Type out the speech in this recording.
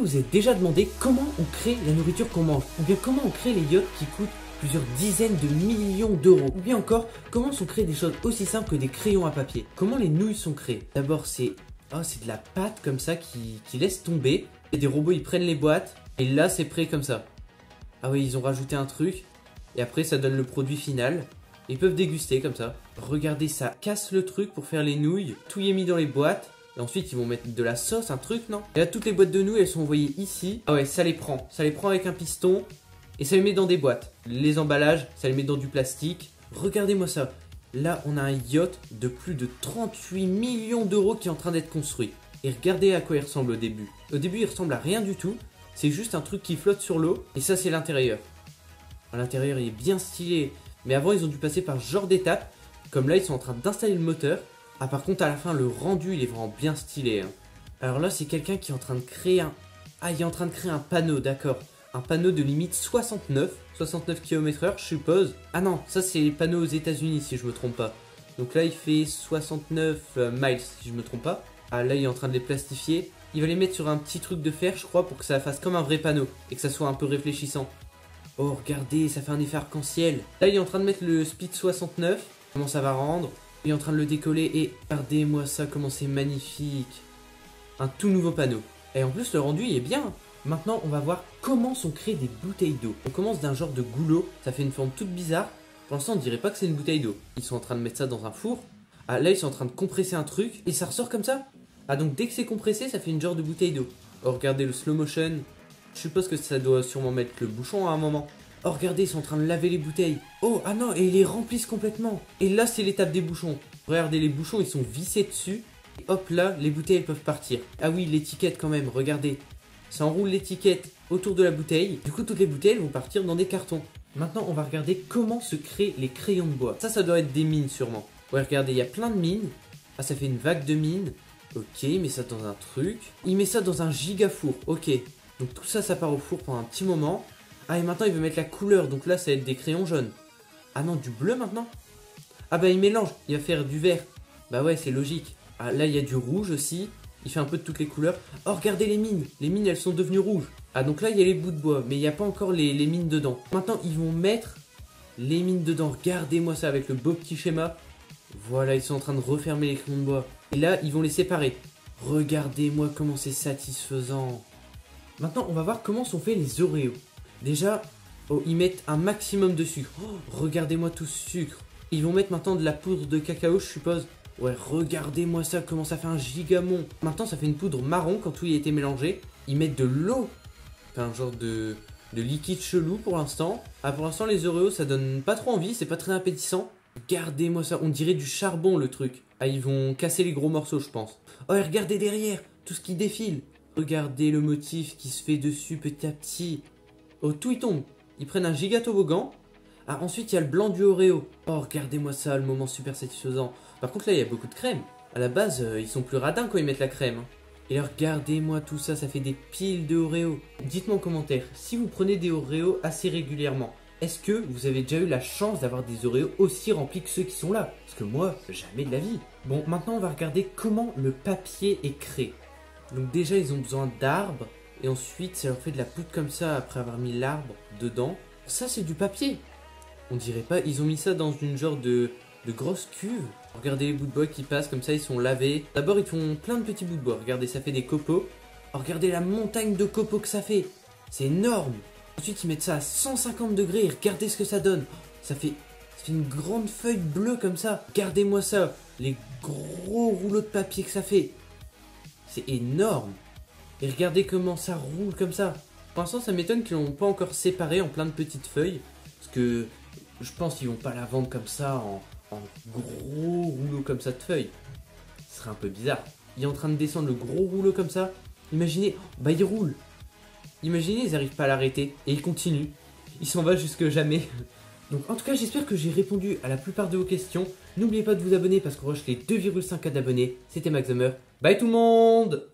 vous vous êtes déjà demandé comment on crée la nourriture qu'on mange? Ou bien comment on crée les yachts qui coûtent plusieurs dizaines de millions d'euros? Ou bien encore, comment on crée des choses aussi simples que des crayons à papier? Comment les nouilles sont créées? D'abord, c'est de la pâte comme ça qui laisse tomber. Et des robots, ils prennent les boîtes. Et là, c'est prêt comme ça. Ah oui, ils ont rajouté un truc. Et après, ça donne le produit final. Ils peuvent déguster comme ça. Regardez, ça casse le truc pour faire les nouilles. Tout y est mis dans les boîtes. Et ensuite, ils vont mettre de la sauce, un truc, non? Et là, toutes les boîtes de nouilles, elles sont envoyées ici. Ah ouais, ça les prend. Ça les prend avec un piston. Et ça les met dans des boîtes. Les emballages, ça les met dans du plastique. Regardez-moi ça. Là, on a un yacht de plus de 38 millions d'euros qui est en train d'être construit. Et regardez à quoi il ressemble au début. Au début, il ressemble à rien du tout. C'est juste un truc qui flotte sur l'eau. Et ça, c'est l'intérieur. À l'intérieur, il est bien stylé. Mais avant, ils ont dû passer par ce genre d'étape. Comme là, ils sont en train d'installer le moteur. Ah, par contre, à la fin, le rendu, il est vraiment bien stylé. Hein. Alors là, c'est quelqu'un qui est en train de créer un... Ah, il est en train de créer un panneau, d'accord. Un panneau de limite 69 km/h, je suppose. Ah non, ça, c'est les panneaux aux États-Unis si je me trompe pas. Donc là, il fait 69 miles, si je me trompe pas. Ah, là, il est en train de les plastifier. Il va les mettre sur un petit truc de fer, je crois, pour que ça fasse comme un vrai panneau. Et que ça soit un peu réfléchissant. Oh, regardez, ça fait un effet arc-en-ciel. Là, il est en train de mettre le speed 69. Comment ça va rendre? Il est en train de le décoller et regardez-moi ça, comment c'est magnifique. Un tout nouveau panneau. Et en plus, le rendu, il est bien. Maintenant, on va voir comment sont créées des bouteilles d'eau. On commence d'un genre de goulot. Ça fait une forme toute bizarre. Pour l'instant, on dirait pas que c'est une bouteille d'eau. Ils sont en train de mettre ça dans un four. Ah, là, ils sont en train de compresser un truc et ça ressort comme ça. Ah, donc dès que c'est compressé, ça fait une genre de bouteille d'eau. Oh, regardez le slow motion. Je suppose que ça doit sûrement mettre le bouchon à un moment. Oh, regardez, ils sont en train de laver les bouteilles. Oh, ah non, et ils les remplissent complètement. Et là, c'est l'étape des bouchons. Regardez, les bouchons, ils sont vissés dessus. Et hop, là, les bouteilles, elles peuvent partir. Ah oui, l'étiquette quand même, regardez. Ça enroule l'étiquette autour de la bouteille. Du coup, toutes les bouteilles vont partir dans des cartons. Maintenant, on va regarder comment se créent les crayons de bois. Ça doit être des mines, sûrement. Ouais, regardez, il y a plein de mines. Ah, ça fait une vague de mines. Ok, il met ça dans un truc. Il met ça dans un giga four. Ok. Donc tout ça, ça part au four pendant un petit moment. Ah, et maintenant, il veut mettre la couleur. Donc là, ça va être des crayons jaunes. Ah non, du bleu maintenant? Ah bah, il mélange. Il va faire du vert. Bah ouais, c'est logique. Ah, là, il y a du rouge aussi. Il fait un peu de toutes les couleurs. Oh, regardez les mines. Les mines, elles sont devenues rouges. Ah, donc là, il y a les bouts de bois. Mais il n'y a pas encore les mines dedans. Maintenant, ils vont mettre les mines dedans. Regardez-moi ça avec le beau petit schéma. Voilà, ils sont en train de refermer les crayons de bois. Et là, ils vont les séparer. Regardez-moi comment c'est satisfaisant. Maintenant, on va voir comment sont faits les Oreos. Déjà, oh, ils mettent un maximum de sucre. Oh, regardez-moi tout ce sucre. Ils vont mettre maintenant de la poudre de cacao, je suppose. Ouais, regardez-moi ça, comment ça fait un gigamon. Maintenant, ça fait une poudre marron quand tout y a été mélangé. Ils mettent de l'eau. Enfin, un genre de liquide chelou pour l'instant. Ah, pour l'instant, les Oreos, ça donne pas trop envie. C'est pas très appétissant. Regardez-moi ça, on dirait du charbon le truc. Ah, ils vont casser les gros morceaux, je pense. Oh, et regardez derrière, tout ce qui défile. Regardez le motif qui se fait dessus petit à petit. Oh, tout y tombe. Ils prennent un giga toboggan. Ah, ensuite, il y a le blanc du Oreo. Oh, regardez-moi ça, le moment super satisfaisant. Par contre, là, il y a beaucoup de crème. À la base, ils sont plus radins quand ils mettent la crème. Hein. Et là, regardez-moi tout ça, ça fait des piles de Oreo. Dites-moi en commentaire, si vous prenez des Oreos assez régulièrement, est-ce que vous avez déjà eu la chance d'avoir des Oreos aussi remplis que ceux qui sont là? Parce que moi, jamais de la vie. Bon, maintenant, on va regarder comment le papier est créé. Donc déjà, ils ont besoin d'arbres. Et ensuite, ça leur fait de la poudre comme ça après avoir mis l'arbre dedans. Ça, c'est du papier. On dirait pas, ils ont mis ça dans une genre de grosse cuve. Regardez les bouts de bois qui passent comme ça, ils sont lavés. D'abord, ils font plein de petits bouts de bois. Regardez, ça fait des copeaux. Oh, regardez la montagne de copeaux que ça fait. C'est énorme. Ensuite, ils mettent ça à 150 degrés et regardez ce que ça donne. Ça fait une grande feuille bleue comme ça. Regardez-moi ça. Les gros rouleaux de papier que ça fait. C'est énorme. Et regardez comment ça roule comme ça. Pour l'instant, ça m'étonne qu'ils l'ont pas encore séparé en plein de petites feuilles. Parce que je pense qu'ils vont pas la vendre comme ça en gros rouleaux comme ça de feuilles. Ce serait un peu bizarre. Il est en train de descendre le gros rouleau comme ça. Imaginez, bah il roule. Imaginez, ils n'arrivent pas à l'arrêter. Et il continue. Il s'en va jusque jamais. Donc en tout cas, j'espère que j'ai répondu à la plupart de vos questions. N'oubliez pas de vous abonner parce qu'on rush les 2,5K d'abonnés. C'était Max Hammer. Bye tout le monde!